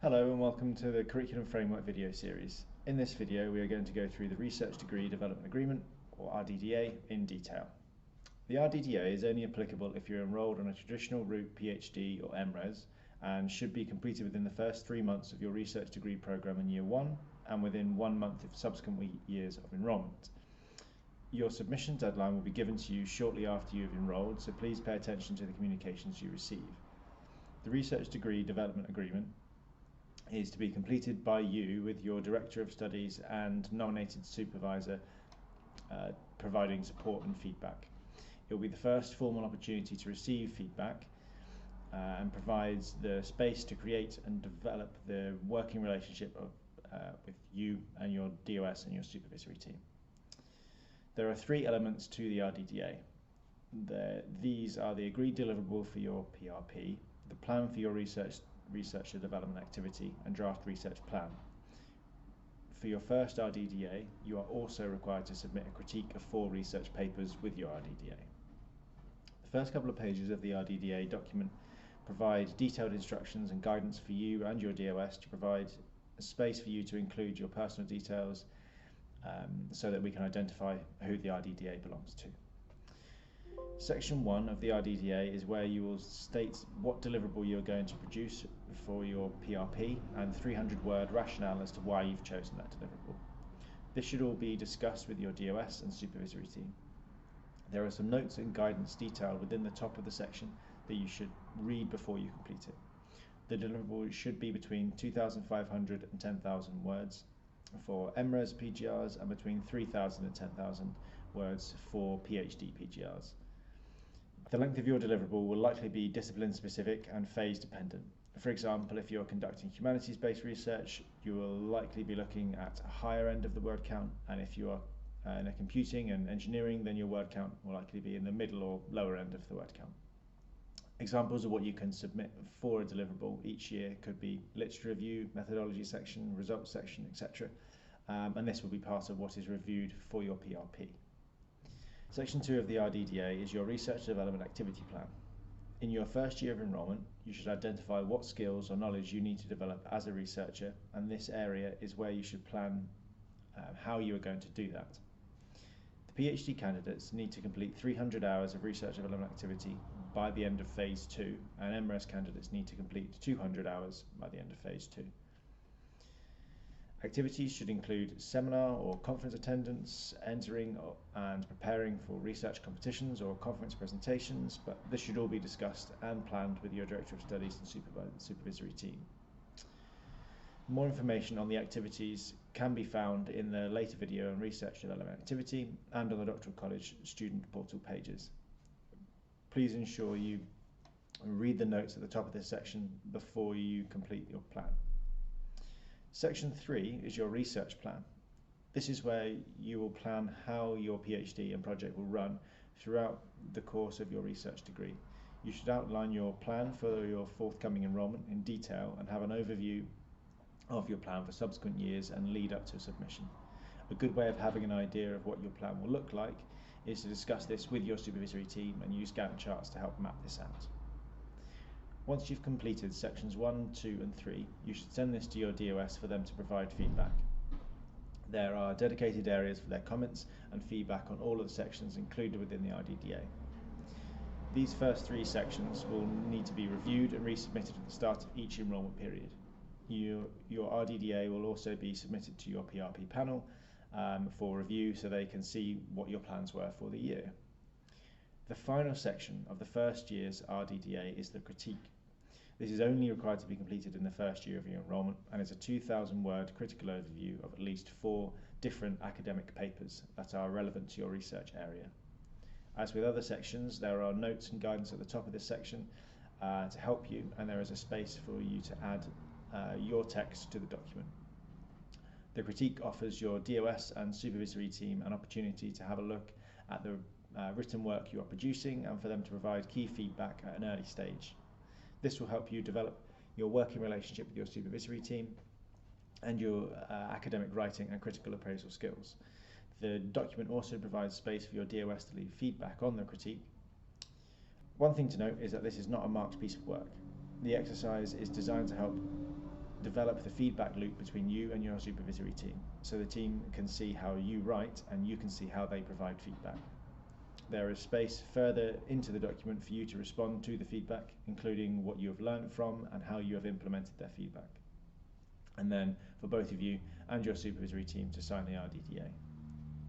Hello and welcome to the Curriculum Framework video series. In this video we are going to go through the Research Degree Development Agreement, or RDDA, in detail. The RDDA is only applicable if you're enrolled on a traditional route PhD or MRes and should be completed within the first 3 months of your research degree programme in year 1 and within 1 month of subsequent years of enrolment. Your submission deadline will be given to you shortly after you have enrolled, so please pay attention to the communications you receive. The Research Degree Development Agreement is to be completed by you with your Director of Studies and nominated supervisor providing support and feedback. It will be the first formal opportunity to receive feedback and provides the space to create and develop the working relationship with you and your DOS and your supervisory team. There are 3 elements to the RDDA. These are the agreed deliverable for your PRP, the plan for your research and development activity, and draft research plan. For your first RDDA, you are also required to submit a critique of 4 research papers with your RDDA. The first couple of pages of the RDDA document provide detailed instructions and guidance for you and your DOS to provide a space for you to include your personal details so that we can identify who the RDDA belongs to. Section 1 of the RDDA is where you will state what deliverable you are going to produce for your PRP and 300-word rationale as to why you've chosen that deliverable. This should all be discussed with your DOS and supervisory team. There are some notes and guidance detailed within the top of the section that you should read before you complete it. The deliverable should be between 2,500 and 10,000 words for MRes PGRs and between 3,000 and 10,000 words for PhD PGRs. The length of your deliverable will likely be discipline specific and phase dependent. For example, if you're conducting humanities-based research, you will likely be looking at a higher end of the word count, and if you are in a computing and engineering, then your word count will likely be in the middle or lower end of the word count. Examples of what you can submit for a deliverable each year could be literature review, methodology section, results section, etc. And this will be part of what is reviewed for your PRP. Section 2 of the RDDA is your Research Development Activity Plan. In your first year of enrolment, you should identify what skills or knowledge you need to develop as a researcher, and this area is where you should plan how you are going to do that. The PhD candidates need to complete 300 hours of research development activity by the end of Phase 2, and MRes candidates need to complete 200 hours by the end of Phase 2. Activities should include seminar or conference attendance, entering and preparing for research competitions or conference presentations, but this should all be discussed and planned with your Director of Studies and supervisory team. More information on the activities can be found in the later video on research development activity and on the Doctoral College student portal pages. Please ensure you read the notes at the top of this section before you complete your plan. Section 3 is your research plan. This is where you will plan how your PhD and project will run throughout the course of your research degree. You should outline your plan for your forthcoming enrolment in detail and have an overview of your plan for subsequent years and lead up to submission. A good way of having an idea of what your plan will look like is to discuss this with your supervisory team and use Gantt charts to help map this out. Once you've completed sections 1, 2 and 3, you should send this to your DOS for them to provide feedback. There are dedicated areas for their comments and feedback on all of the sections included within the RDDA. These first 3 sections will need to be reviewed and resubmitted at the start of each enrolment period. Your RDDA will also be submitted to your PRP panel for review so they can see what your plans were for the year. The final section of the first year's RDDA is the critique. This is only required to be completed in the first year of your enrolment and is a 2,000-word critical overview of at least 4 different academic papers that are relevant to your research area. As with other sections, there are notes and guidance at the top of this section to help you, and there is a space for you to add your text to the document. The critique offers your DOS and supervisory team an opportunity to have a look at the written work you are producing and for them to provide key feedback at an early stage. This will help you develop your working relationship with your supervisory team and your academic writing and critical appraisal skills. The document also provides space for your DOS to leave feedback on the critique. One thing to note is that this is not a marked piece of work. The exercise is designed to help develop the feedback loop between you and your supervisory team, so the team can see how you write and you can see how they provide feedback. There is space further into the document for you to respond to the feedback, including what you have learned from and how you have implemented their feedback. And then for both of you and your supervisory team to sign the RDDA.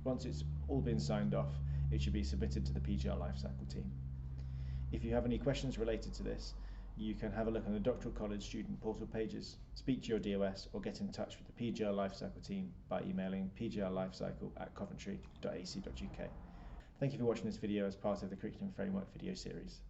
Once it's all been signed off, it should be submitted to the PGR Lifecycle team. If you have any questions related to this, you can have a look on the Doctoral College student portal pages, speak to your DOS, or get in touch with the PGR Lifecycle team by emailing pgrlifecycle@coventry.ac.uk. Thank you for watching this video as part of the Curriculum Framework video series.